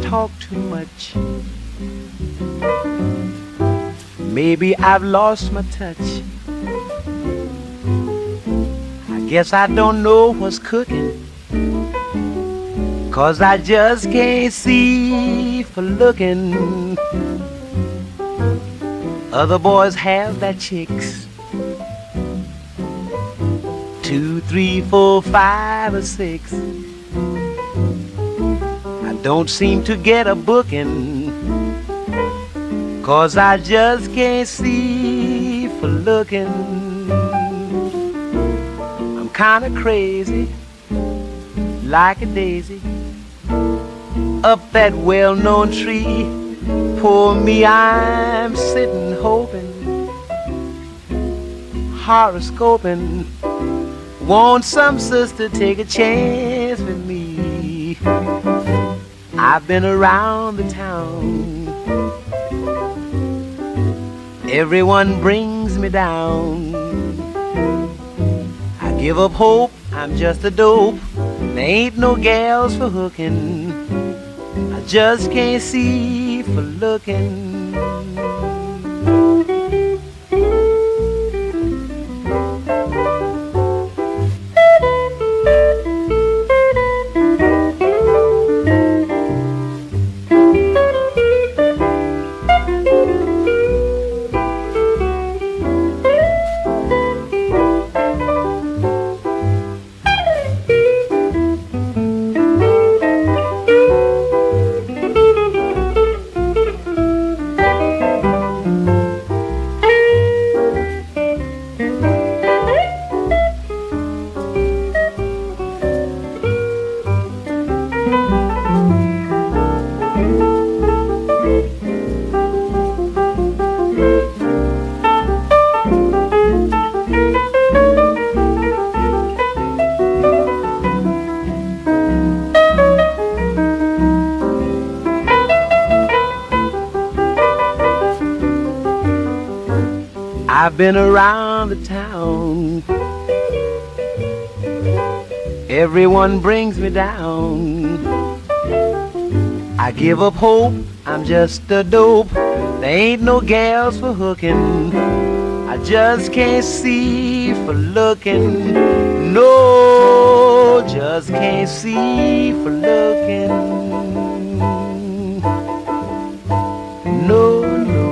talk too much. Maybe I've lost my touch. I guess I don't know what's cooking, 'cause I just can't see for looking. Other boys have their chicks, 2, 3, 4, 5, or 6. I don't seem to get a booking, 'cause I just can't see for looking. I'm kinda crazy, like a daisy, up that well-known tree. Poor me, I'm sitting hoping, horoscoping. Won't some sister take a chance with me? I've been around the town, everyone brings me down. I give up hope, I'm just a dope. There ain't no gals for hooking, I just can't see for looking. I've been around the town, everyone brings me down. I give up hope, I'm just a dope. There ain't no gals for hooking, I just can't see for looking. No, just can't see for looking. No, no.